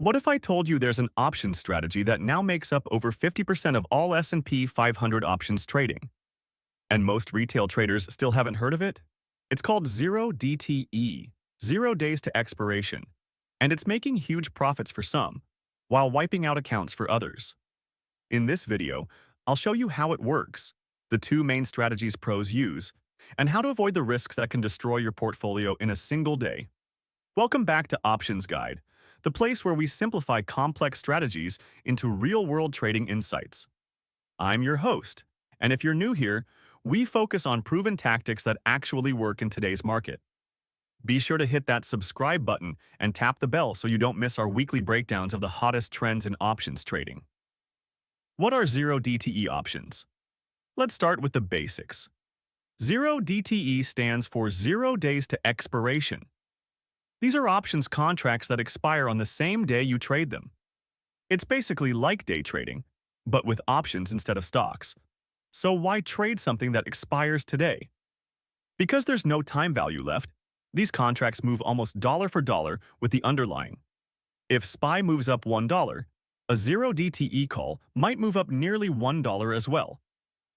What if I told you there's an options strategy that now makes up over 50% of all S&P 500 options trading, and most retail traders still haven't heard of it? It's called 0 DTE, 0 days to expiration, and it's making huge profits for some, while wiping out accounts for others. In this video, I'll show you how it works, the two main strategies pros use, and how to avoid the risks that can destroy your portfolio in a single day. Welcome back to Options Guide, the place where we simplify complex strategies into real-world trading insights. I'm your host, and if you're new here, we focus on proven tactics that actually work in today's market. Be sure to hit that subscribe button and tap the bell so you don't miss our weekly breakdowns of the hottest trends in options trading. What are 0 DTE options? Let's start with the basics. 0 DTE stands for 0 days to expiration. These are options contracts that expire on the same day you trade them. It's basically like day trading, but with options instead of stocks. So why trade something that expires today? Because there's no time value left, these contracts move almost dollar for dollar with the underlying. If SPY moves up $1, a 0 DTE call might move up nearly $1 as well.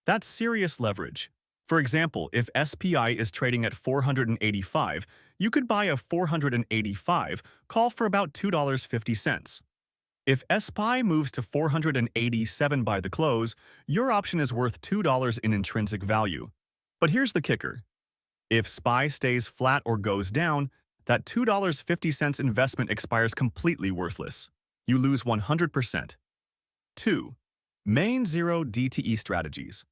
That's serious leverage. For example, if SPI is trading at 485, you could buy a 485 call for about $2.50. If SPY moves to 487 by the close, your option is worth $2 in intrinsic value. But here's the kicker. If SPY stays flat or goes down, that $2.50 investment expires completely worthless. You lose 100%. 2. Main 0 DTE strategies.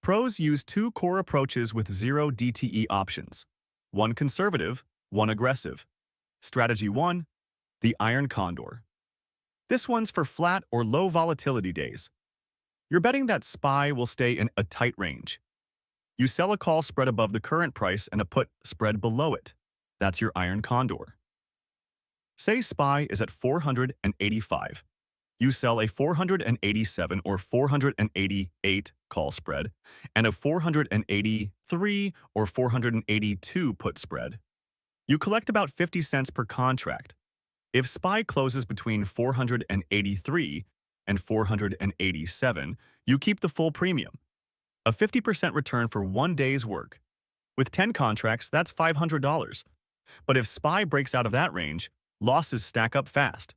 Pros use two core approaches with 0 DTE options. One conservative, one aggressive. Strategy 1. The Iron Condor. This one's for flat or low volatility days. You're betting that SPY will stay in a tight range. You sell a call spread above the current price and a put spread below it. That's your Iron Condor. Say SPY is at 485. You sell a 487 or 488 call spread and a 483 or 482 put spread. You collect about 50 cents per contract. If SPY closes between 483 and 487, you keep the full premium, a 50% return for 1 day's work. With 10 contracts, that's $500. But if SPY breaks out of that range, losses stack up fast.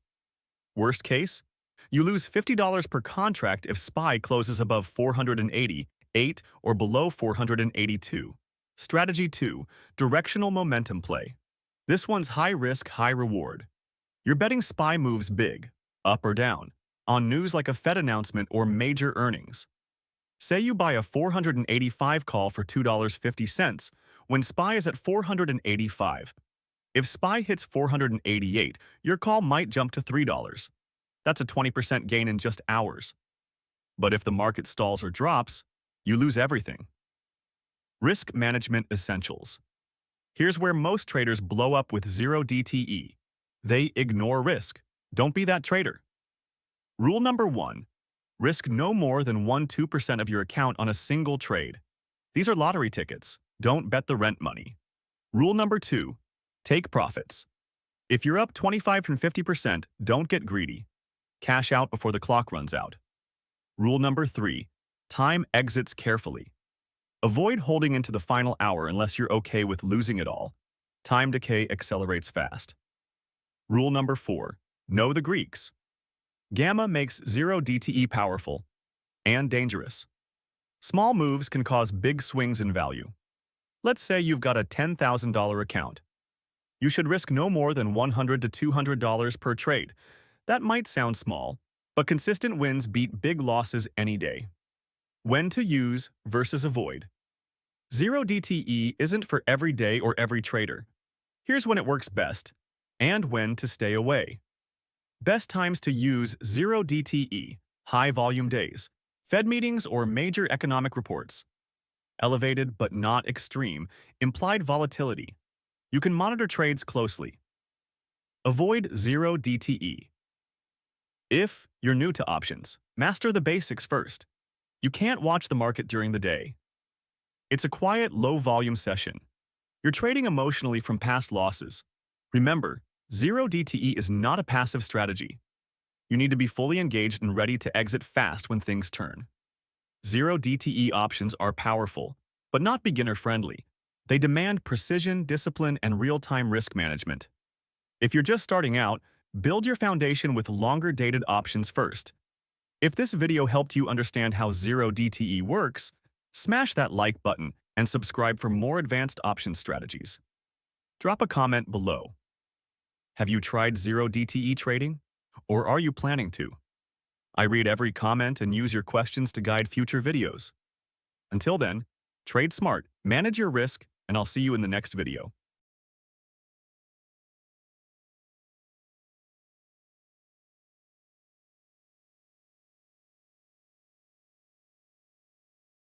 Worst case, you lose $50 per contract if SPY closes above 488 or below 482. Strategy 2. Directional Momentum Play. This one's high risk, high reward. You're betting SPY moves big, up or down, on news like a Fed announcement or major earnings. Say you buy a 485 call for $2.50 when SPY is at 485. If SPY hits 488, your call might jump to $3. That's a 20% gain in just hours. But if the market stalls or drops, you lose everything. Risk Management Essentials. Here's where most traders blow up with 0 DTE. They ignore risk. Don't be that trader. Rule number 1. Risk no more than 1–2% of your account on a single trade. These are lottery tickets. Don't bet the rent money. Rule number 2. Take profits. If you're up 25 to 50%, don't get greedy. Cash out before the clock runs out. Rule number 3. Time exits carefully. Avoid holding into the final hour unless you're okay with losing it all. Time decay accelerates fast. Rule number 4. Know the Greeks. Gamma makes 0 DTE powerful and dangerous. Small moves can cause big swings in value. Let's say you've got a $10,000 account. You should risk no more than $100 to $200 per trade. That might sound small, but consistent wins beat big losses any day. When to use versus avoid. 0 DTE isn't for every day or every trader. Here's when it works best, and when to stay away. Best times to use 0 DTE, high-volume days, Fed meetings or major economic reports. Elevated but not extreme, implied volatility. You can monitor trades closely. Avoid 0 DTE. If you're new to options, master the basics first. You can't watch the market during the day. It's a quiet, low-volume session. You're trading emotionally from past losses. Remember, Zero DTE is not a passive strategy. You need to be fully engaged and ready to exit fast when things turn. Zero DTE options are powerful, but not beginner-friendly. They demand precision, discipline, and real-time risk management. If you're just starting out, build your foundation with longer-dated options first. If this video helped you understand how zero DTE works, smash that like button and subscribe for more advanced option strategies. Drop a comment below. Have you tried zero DTE trading? Or are you planning to? I read every comment and use your questions to guide future videos. Until then, trade smart, manage your risk, and I'll see you in the next video.